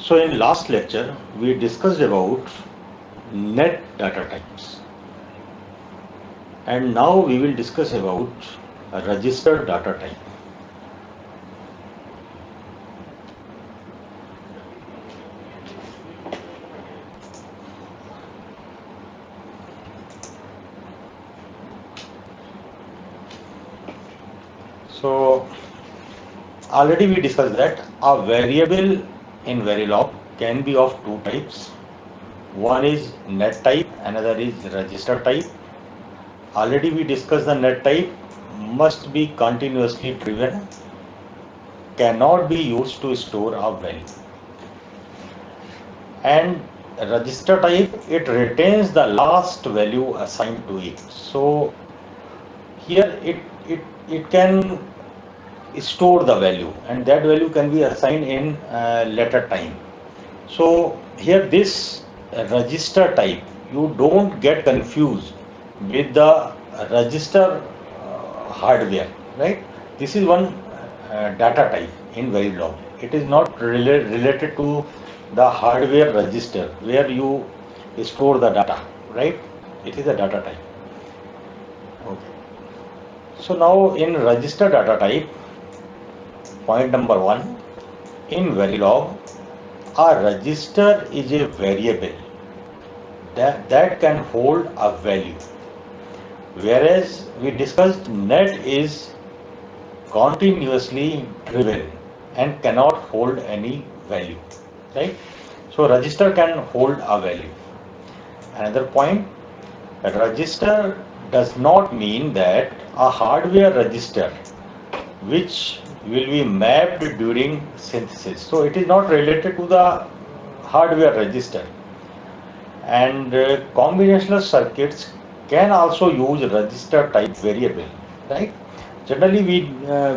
So in last lecture, we discussed about net data types, and now we will discuss about a registered data type. So already we discussed that a variable in Verilog can be of two types. One is net type, another is register type. Already we discussed the net type must be continuously driven, cannot be used to store a value. And register type, it retains the last value assigned to it. So here it can store the value, and that value can be assigned in later time. So here this register type, you don't get confused with the register hardware, right? This is one data type in Verilog. It is not related to the hardware register where you store the data, right? It is a data type. Okay. So now in register data type, point number one, in Verilog, a register is a variable that can hold a value, whereas we discussed net is continuously driven and cannot hold any value, right? So register can hold a value. Another point, a register does not mean that a hardware register which will be mapped during synthesis. So it is not related to the hardware register. And combinational circuits can also use register type variable, right? Generally,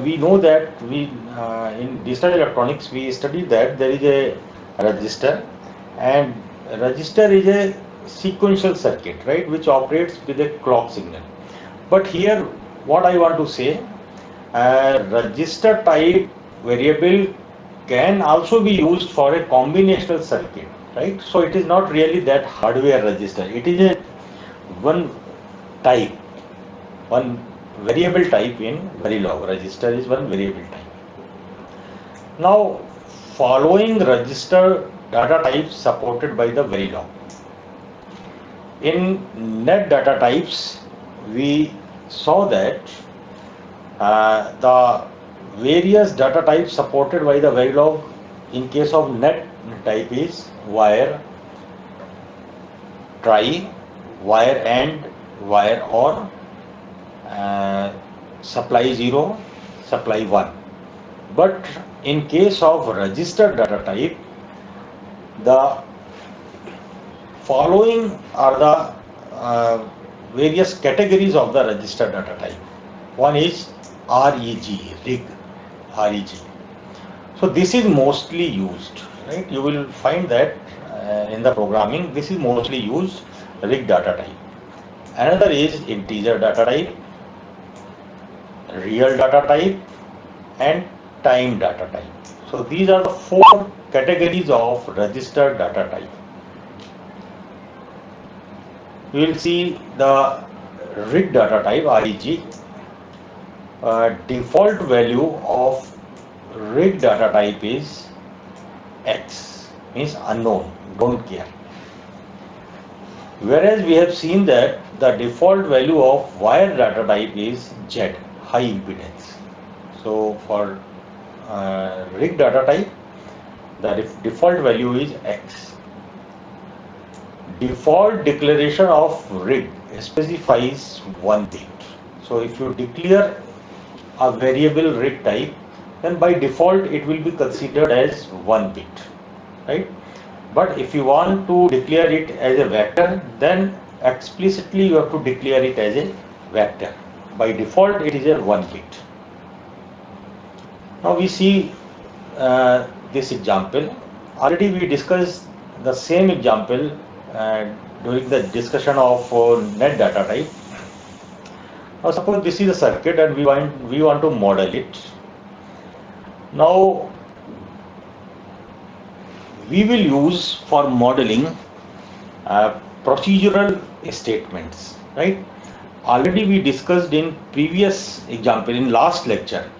we know that in digital electronics we studied that there is a register, and register is a sequential circuit, right, which operates with a clock signal. But here, what I want to say, register type variable can also be used for a combinational circuit, right? So it is not really that hardware register. It is a one type, one variable type in Verilog. Register is one variable type. Now, following register data types supported by the Verilog. In net data types, we saw that the various data types supported by the Verilog in case of net type is wire, trie, wire and, wire or, supply 0, supply 1. But in case of registered data type, the following are the various categories of the registered data type. One is REG, REG. So this is mostly used, right? You will find that in the programming, this is mostly used, REG data type. Another is integer data type, real data type, and time data type. So these are the four categories of registered data type. We will see the REG data type, REG. Default value of REG data type is X, means unknown, don't care. Whereas we have seen that the default value of wire data type is Z, high impedance. So for REG data type, the default value is X. Default declaration of REG specifies 1 bit. So if you declare a variable REG type, then by default it will be considered as 1 bit, right? But if you want to declare it as a vector, then explicitly you have to declare it as a vector. By default it is a 1 bit. Now we see this example. Already we discussed the same example during the discussion of net data type. Now suppose this is a circuit and we want to model it. Now we will use for modeling procedural statements, right? Already we discussed in previous example in last lecture.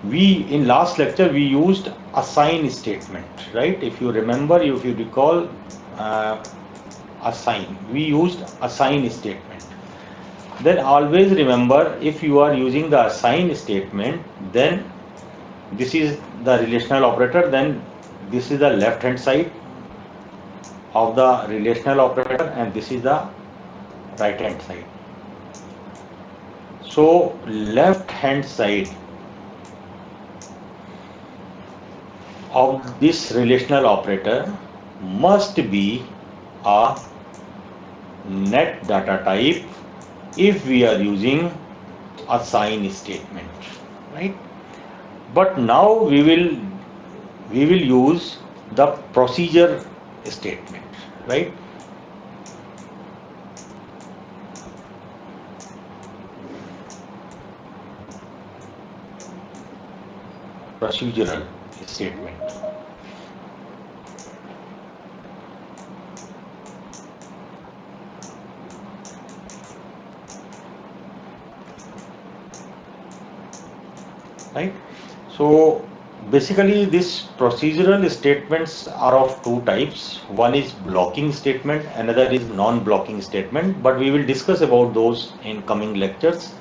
In last lecture we used assign statement, right? If you remember, if you recall, uh, we used assign statement. Then always remember, if you are using the assign statement, then this is the relational operator, then this is the left hand side of the relational operator and this is the right hand side. So left hand side of this relational operator must be a net data type if we are using assign statement, right? But now we will use the procedure statement, right? Procedural statement. Right? So basically these procedural statements are of two types. One is blocking statement, another is non-blocking statement, but we will discuss about those in coming lectures.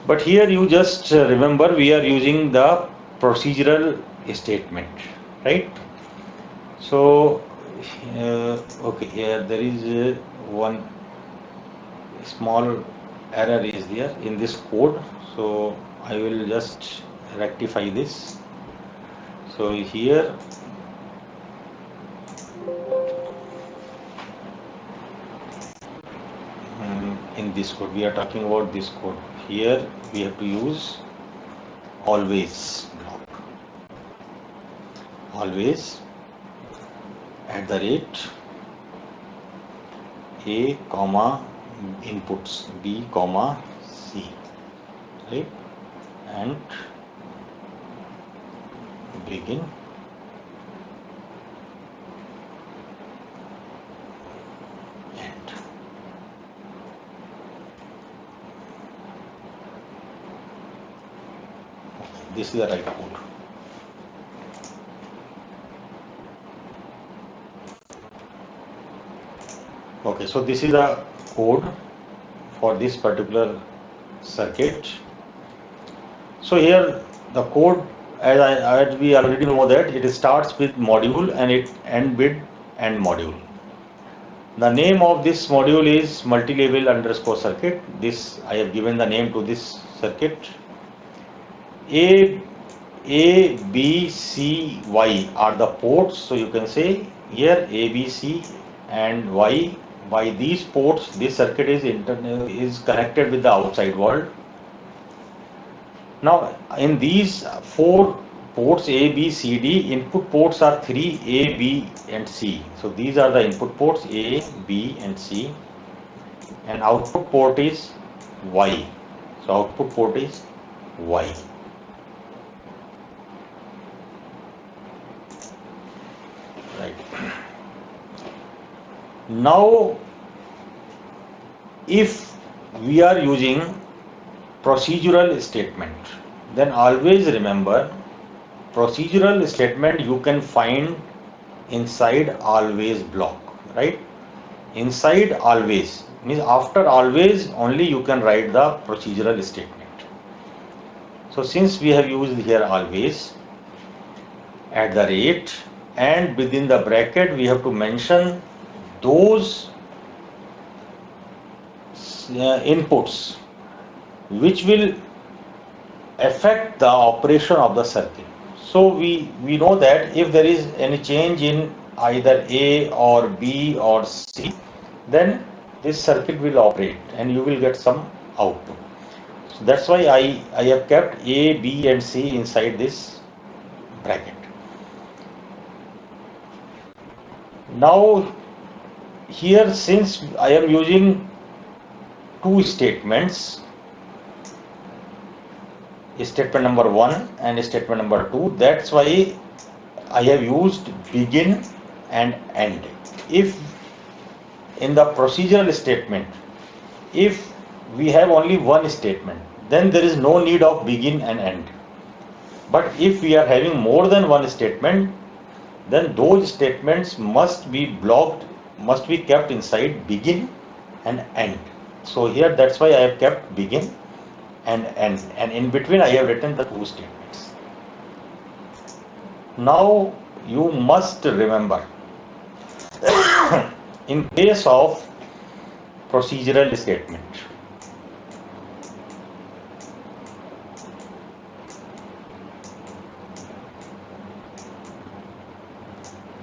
But here you just remember we are using the procedural statement, right? So okay, here there is one small error is there in this code, so I will just rectify this. So here in this code we are talking about this code. Here we have to use always block, always @ a comma inputs b comma c, right? And begin end. This is the right code. Okay, so this is the code for this particular circuit. So here the code, as we already know that it starts with module and it ends with end module. The name of this module is multi-level underscore circuit. This I have given the name to this circuit. A, B, C, Y are the ports. So you can say here A, B, C and Y. By these ports, this circuit is connected with the outside world. Now in these four ports A, B, C, D, input ports are three, A, B and C. So these are the input ports A, B and C, and output port is Y. So output port is Y. Right. Now if we are using procedural statement, then always remember procedural statement you can find inside always block, right? Inside always means after always only you can write the procedural statement. So since we have used here always @ and within the bracket we have to mention those inputs which will affect the operation of the circuit. So we know that if there is any change in either A or B or C, then this circuit will operate and you will get some output. So that's why I have kept A, B and C inside this bracket. Now here since I am using two statements, statement number 1 and statement number 2, that's why I have used begin and end. If in the procedural statement, if we have only one statement, then there is no need of begin and end. But if we are having more than one statement, then those statements must be blocked, must be kept inside begin and end. So here that's why I have kept begin and end, and in between I have written the two statements. Now you must remember, in case of procedural statement,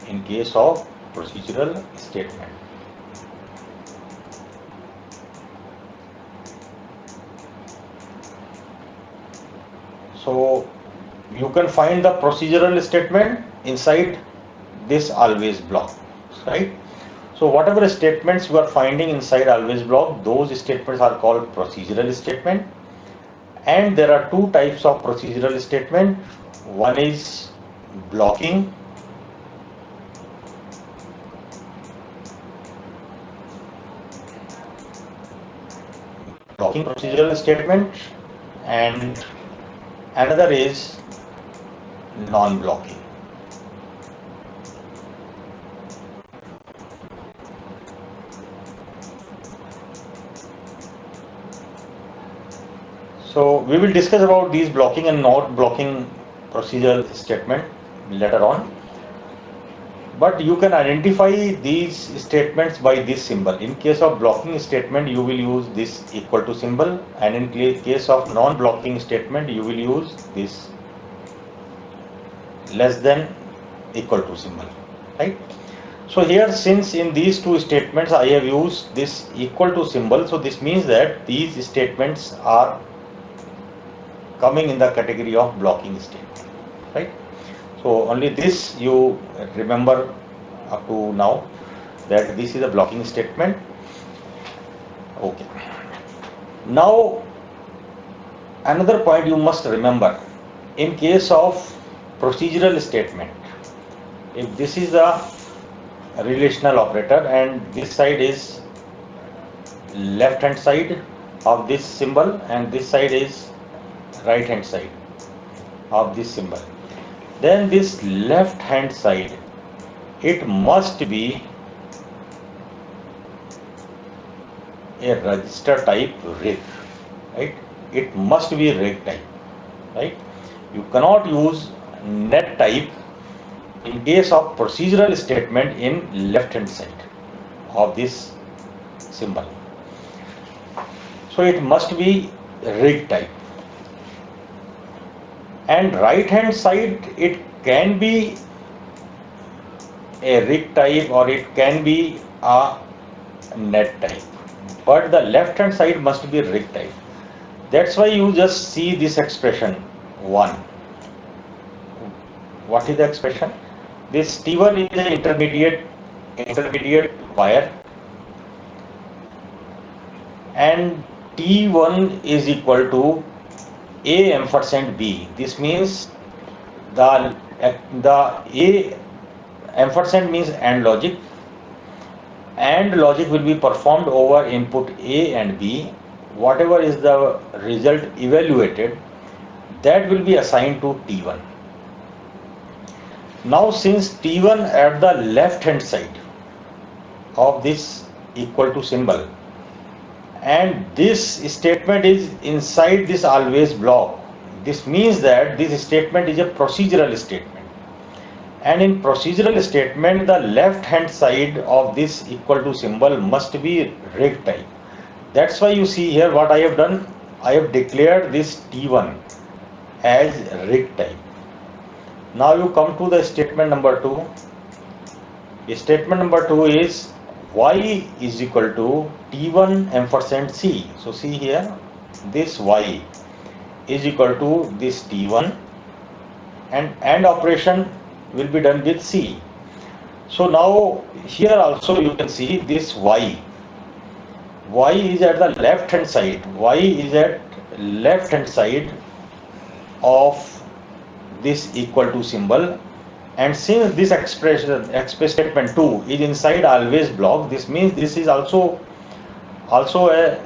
in case of procedural statement, so you can find the procedural statement inside this always block, right? So whatever statements you are finding inside always block, those statements are called procedural statement. And there are two types of procedural statement. One is blocking procedural statement, and another is non-blocking. So we will discuss about these blocking and not blocking procedural statement later on. But you can identify these statements by this symbol. In case of blocking statement, you will use this equal to symbol, and in case of non-blocking statement, you will use this less than equal to symbol, right? So here, since in these two statements I have used this equal to symbol, so this means that these statements are coming in the category of blocking statement, right? So only this you remember up to now, that this is a blocking statement. Okay. Now another point you must remember, in case of procedural statement, if this is a relational operator and this side is left hand side of this symbol and this side is right hand side of this symbol, then this left hand side, it must be a register type rig, right? It must be rig type, right? You cannot use net type in case of procedural statement in left hand side of this symbol. So it must be rig type. And right hand side, it can be a rig type or it can be a net type, but the left hand side must be rig type. That's why you just see this expression 1. What is the expression? This T1 is an intermediate wire, and T1 is equal to A ampersand B. This means the A ampersand means AND logic. AND logic will be performed over input A and B. Whatever is the result evaluated, that will be assigned to T1. Now since T1 at the left hand side of this equal to symbol, and this statement is inside this always block, this means that this statement is a procedural statement. And in procedural statement, the left hand side of this equal to symbol must be rig type. That's why you see here what I have done. I have declared this T1 as rig type. Now you come to the statement number 2. Statement number 2 is Y is equal to T1 ampersand C. So see here, this Y is equal to this T1, and AND operation will be done with C. So now here also you can see this Y. Y is at the left hand side. Y is at left hand side of this equal to symbol, And since this express statement 2 is inside always block, this means this is also a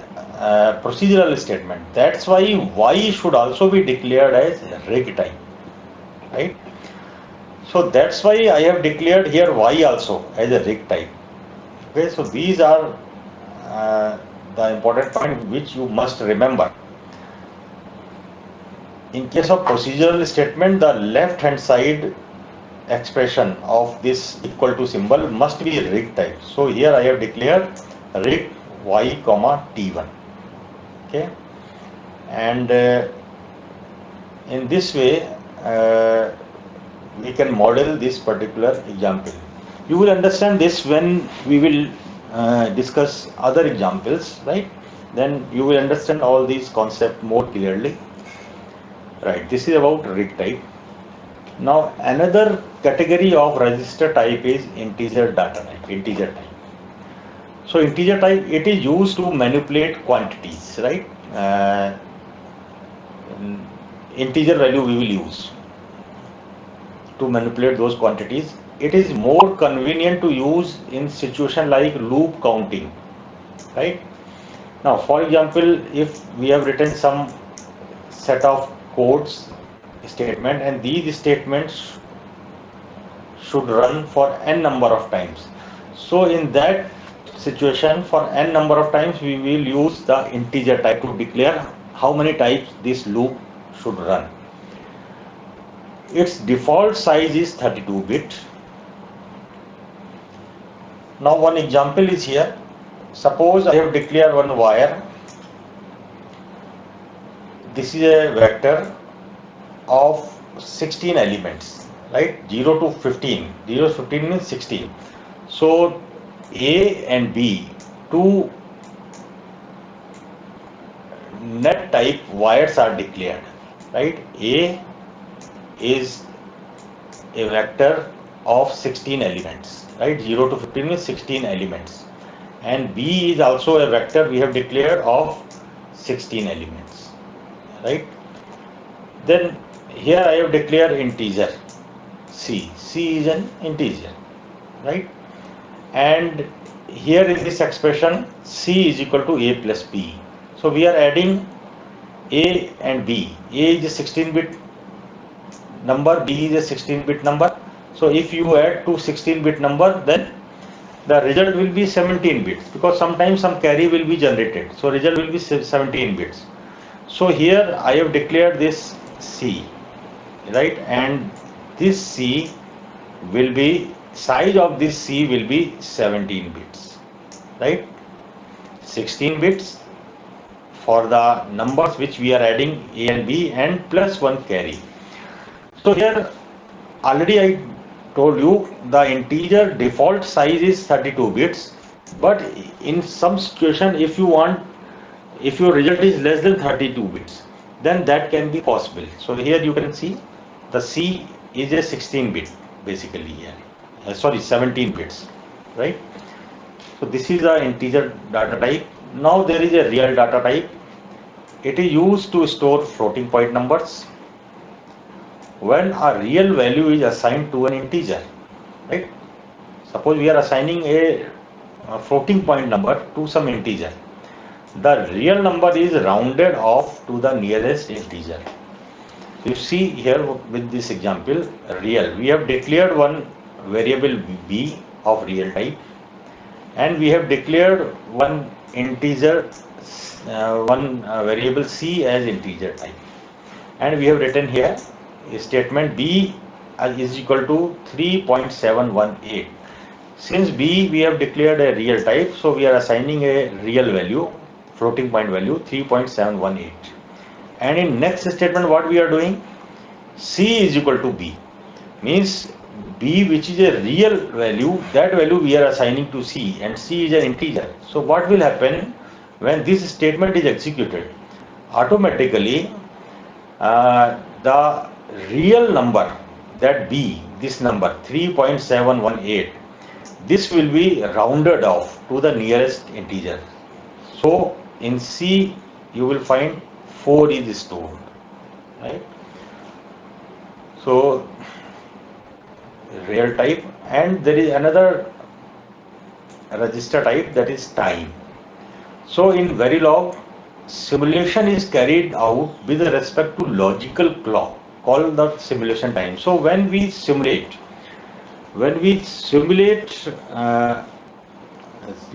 procedural statement. That's why y should also be declared as rig type, right? So that's why I have declared here y also as a rig type. Okay, so these are the important point which you must remember. In case of procedural statement, the left hand side expression of this equal to symbol must be rig type. So here I have declared rig y comma t1. Okay, and in this way we can model this particular example. You will understand this when we will discuss other examples, right? Then you will understand all these concepts more clearly. Right, this is about rig type. Now another category of register type is integer data type, integer type. So integer type, it is used to manipulate quantities, right? Integer value we will use to manipulate those quantities. It is more convenient to use in situation like loop counting, right? Now for example, if we have written some set of codes statement and these statements should run for n number of times. So in that situation, for n number of times we will use the integer type to declare how many times this loop should run. Its default size is 32-bit. Now one example is here. Suppose I have declared one wire. This is a vector of 16 elements, right? 0 to 15. 0 to 15 means 16. So A and B, two net type wires are declared, right? A is a vector of 16 elements, right? 0 to 15 means 16 elements. And B is also a vector we have declared of 16 elements, right? Then here I have declared integer C. C is an integer, right? And here in this expression, C is equal to A plus B. So we are adding A and B. A is a 16-bit number, B is a 16-bit number. So if you add two 16-bit number, then the result will be 17 bits, because sometimes some carry will be generated. So result will be 17 bits. So here I have declared this C, right? And this C will be, size of this C will be 17 bits, right? 16 bits for the numbers which we are adding A and B and plus one carry. So here already I told you the integer default size is 32 bits, but in some situation if your result is less than 32 bits, then that can be possible. So here you can see the C is a 16 bit basically here, 17 bits, right? So this is the integer data type. Now there is a real data type. It is used to store floating point numbers when a real value is assigned to an integer, right? Suppose we are assigning a floating point number to some integer. The real number is rounded off to the nearest integer. You see here with this example, real, we have declared one variable B of real type, and we have declared one integer, one variable C as integer type, and we have written here a statement B is equal to 3.718. Since B we have declared a real type, so we are assigning a real value, floating point value 3.718. And in next statement what we are doing, C is equal to B, means B which is a real value, that value we are assigning to C, and C is an integer. So what will happen when this statement is executed? Automatically the real number, that B, this number 3.718, this will be rounded off to the nearest integer. So in C you will find 4 is stored, right? So real type, and there is another register type, that is time. So in Verilog, simulation is carried out with respect to logical clock called the simulation time. So when we simulate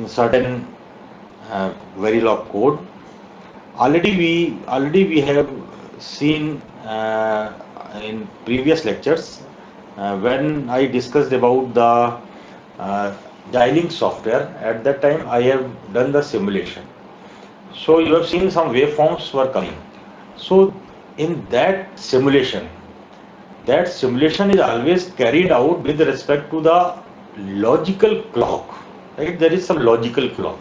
certain Verilog code, already we have seen in previous lectures when I discussed about the dialing software. At that time I have done the simulation. So you have seen some waveforms were coming. So in that simulation is always carried out with respect to the logical clock, right? There is some logical clock.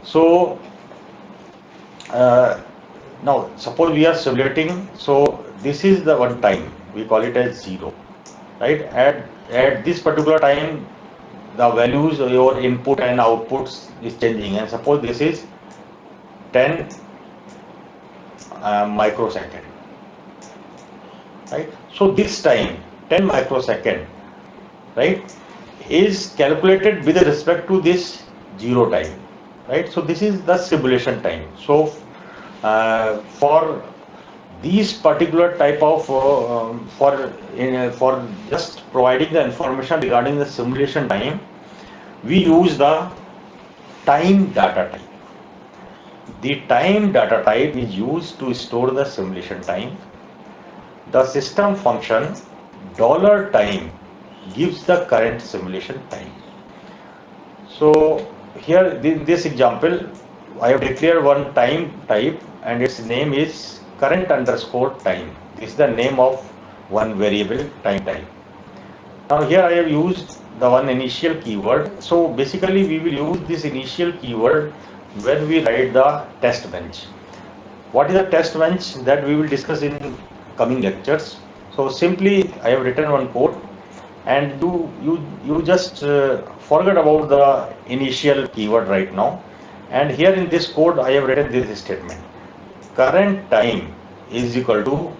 So now suppose we are simulating, so this is the one time, we call it as 0, right? At this particular time the values of your input and outputs is changing, and suppose this is 10 microsecond, right? So this time 10 microsecond, right, is calculated with respect to this 0 time, right? So this is the simulation time. So for these particular type of for just providing the information regarding the simulation time, we use the time data type. The time data type is used to store the simulation time. The system function $time gives the current simulation time. So here in this example, I have declared one time type and its name is current underscore time. This is the name of one variable time type. Now here I have used the one initial keyword. So basically we will use this initial keyword when we write the test bench. What is the test bench, that we will discuss in coming lectures. So simply I have written one code, and you just forget about the initial keyword right now. And here in this code I have written this statement: current time is equal to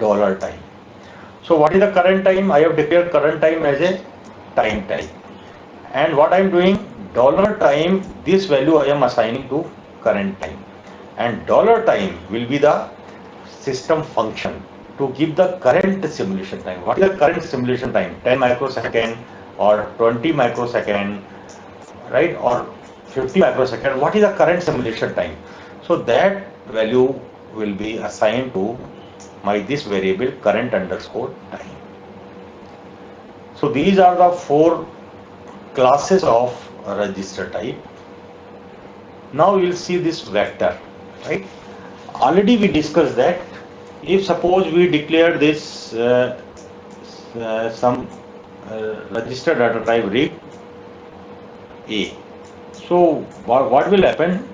$time. So what is the current time? I have declared current time as a time type. And what I am doing, $time, this value I am assigning to current time. And $time will be the system function to give the current simulation time. What is the current simulation time? 10 microsecond or 20 microsecond, right? Or 50 microsecond. What is the current simulation time? So that value will be assigned to this variable current underscore time. So these are the 4 classes of register type. Now we will see this vector, right? Already we discussed that if suppose we declare this some register data type rig A. So what will happen?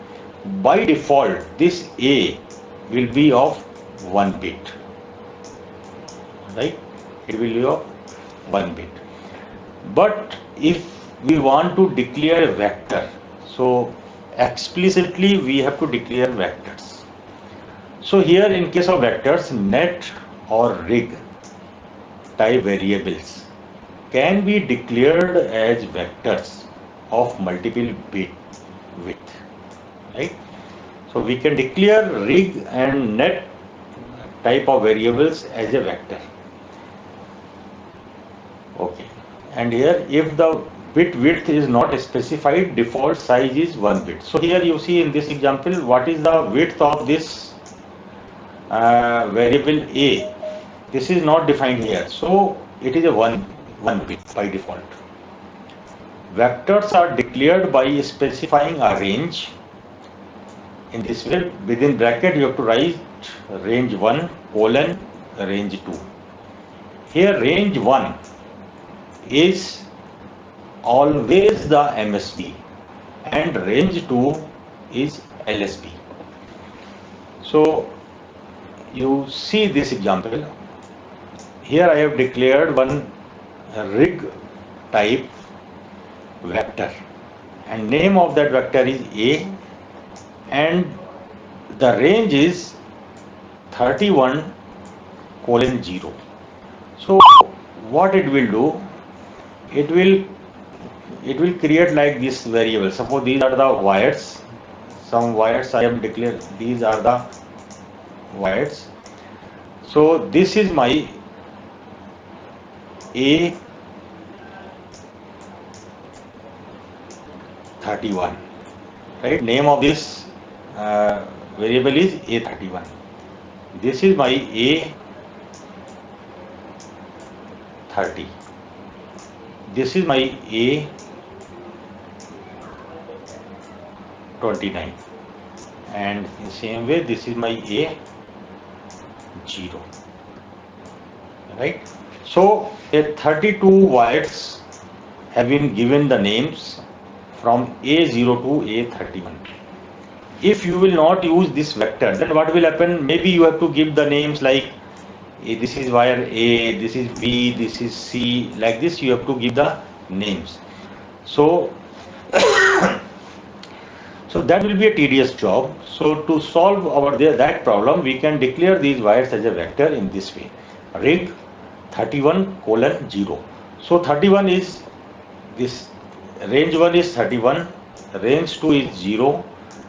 By default this A will be of 1 bit, right? It will be of 1 bit. But if we want to declare a vector, so explicitly we have to declare vectors. So here in case of vectors, net or rig type variables can be declared as vectors of multiple bit width, right? So we can declare rig and net type of variables as a vector. Okay, and here if the bit width is not specified, default size is 1 bit. So here you see in this example, what is the width of this variable A? This is not defined here, so it is a 1 bit by default. Vectors are declared by specifying a range. In this way, within bracket you have to write range 1 colon range 2. Here range 1 is always the MSB and range 2 is LSB. So you see this example. Here I have declared one rig type vector and name of that vector is A, and the range is 31:0. So what it will do, it will create like this variable. Suppose these are the wires, some wires I have declared, these are the wires. So this is my A31, right? Name of this variable is A31. This is my A30. This is my A29, and in the same way this is my A0, right? So a 32 wires have been given the names from A0 to A31. If you will not use this vector, then what will happen? Maybe you have to give the names like this is wire A, this is B, this is C, like this you have to give the names. So so that will be a tedious job. So to solve that problem, we can declare these wires as a vector in this way: rig 31:0. So 31 is this, range 1 is 31, range 2 is 0,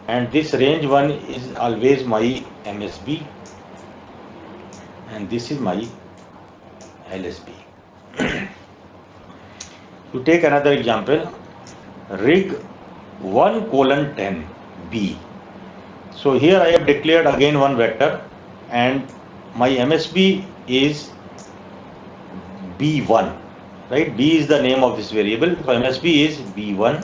and this range 1 is always my MSB, and this is my LSB. To take another example, rig 1:10 B. So here I have declared again one vector, and my MSB is B1, right? B is the name of this variable, so MSB is B1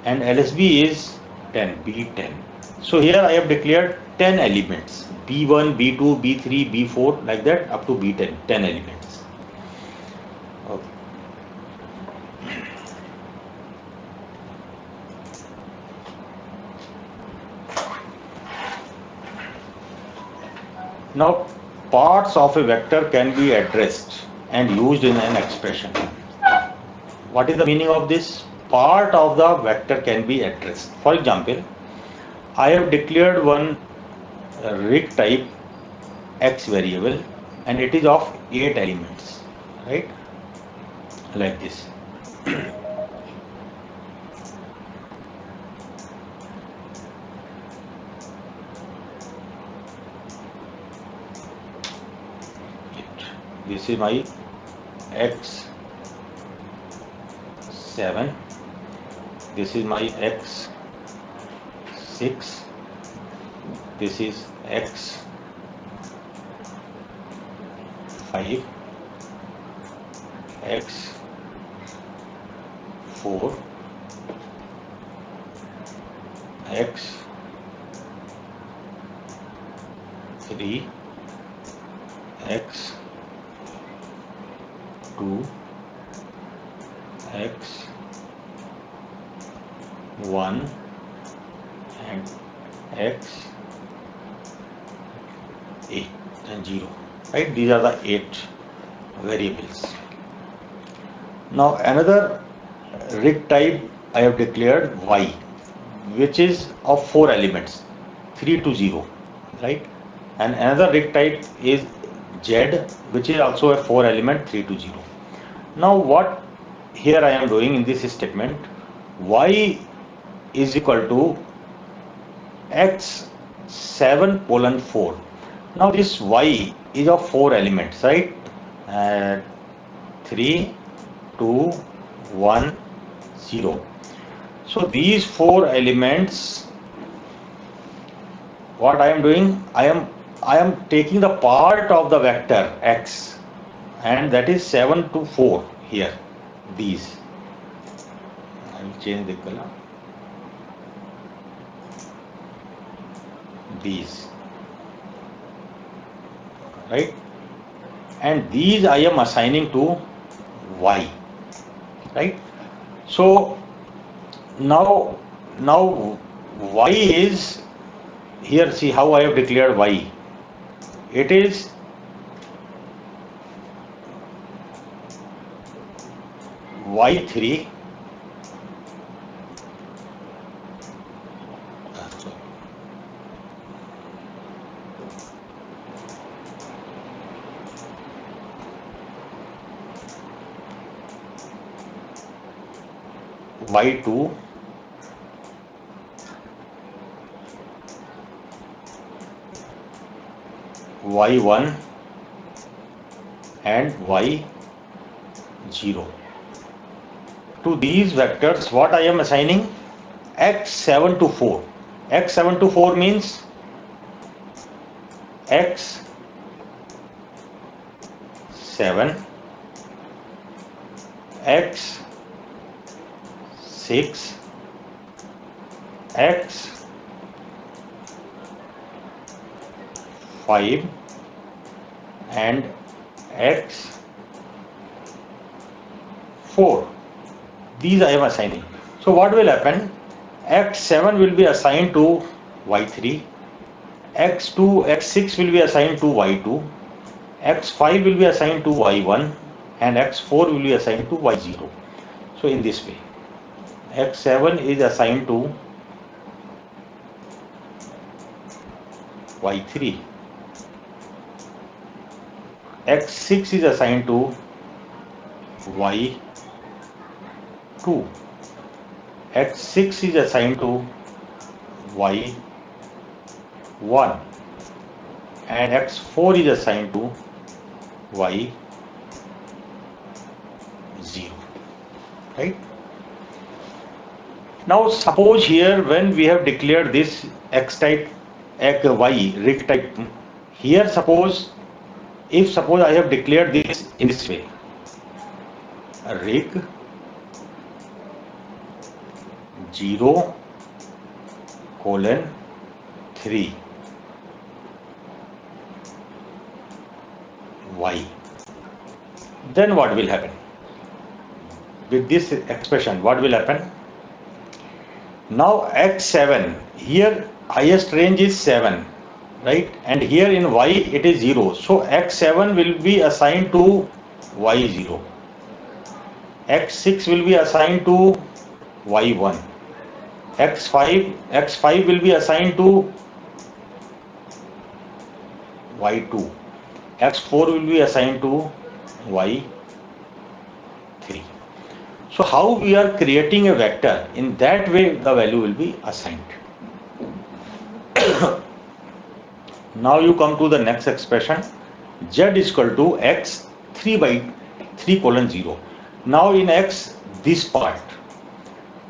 and LSB is 10, B10. So here I have declared 10 elements, B1, B2, B3, B4, like that up to B10, 10 elements. Okay. Now, parts of a vector can be addressed and used in an expression. What is the meaning of this? Part of the vector can be addressed. For example, I have declared one rig type X variable, and it is of 8 elements, right? Like this. This is my X7, this is my X6, this is X5, X4, X3, X2, X1, and X8 and 0, right? These are the 8 variables. Now another rig type I have declared Y, which is of 4 elements, 3 to 0, right? And another rig type is Z, which is also a 4 element, 3 to 0. Now what here I am doing in this statement, Y is equal to X7:4. Now this Y is of 4 elements, right? 3, 2, 1, 0. So these 4 elements, what I am doing, I am taking the part of the vector X, and that is 7 to 4 here. These, I will change the color. These, right? And these I am assigning to Y, right? So now Y is here. See how I have declared Y. It is Y3, y2, y1 and y0. To these vectors, what I am assigning? x7 to 4. x7 to 4 means x7, x6, x5 and x4. These I am assigning. So what will happen? x7 will be assigned to y3, x2, x6 will be assigned to y2, x5 will be assigned to y1 and x4 will be assigned to y0. So in this way, x7 is assigned to y3, x6 is assigned to y2, x6 is assigned to y1 and x4 is assigned to y0, right? Now suppose here when we have declared this x type, y rig type, here suppose I have declared this in this way, rig 0:3, y. Then what will happen? With this expression, what will happen? Now x7, here highest range is 7, right? And here in y it is 0. So x7 will be assigned to y0. x6 will be assigned to y1. x5 will be assigned to y2. x4 will be assigned to y3. So how we are creating a vector? In that way the value will be assigned. Now you come to the next expression, z is equal to x 3/3:0. Now in x, this part,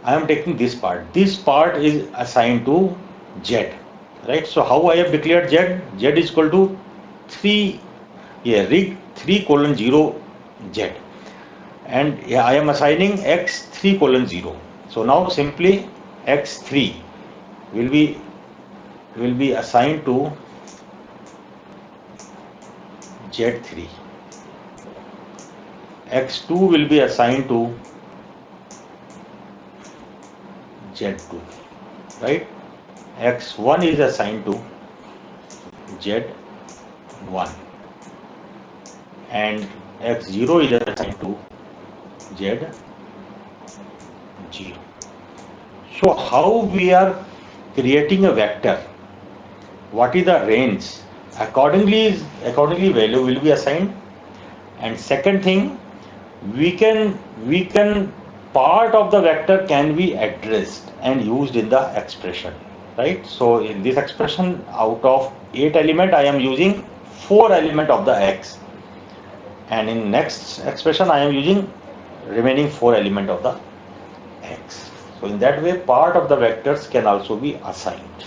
I am taking this part. This part is assigned to z, right? So how I have declared z? Z is equal to 3, rig 3:0 z. And I am assigning x 3:0. So now simply x3 will be assigned to z3. x2 will be assigned to z2, right? x1 is assigned to z1 and x0 is assigned to z0. So how we are creating a vector? What is the range? Accordingly value will be assigned. And second thing, we can part of the vector can be addressed and used in the expression, right? So in this expression, out of 8 element, I am using 4 element of the x, and in next expression I am using remaining 4 element of the x. So in that way, part of the vectors can also be assigned.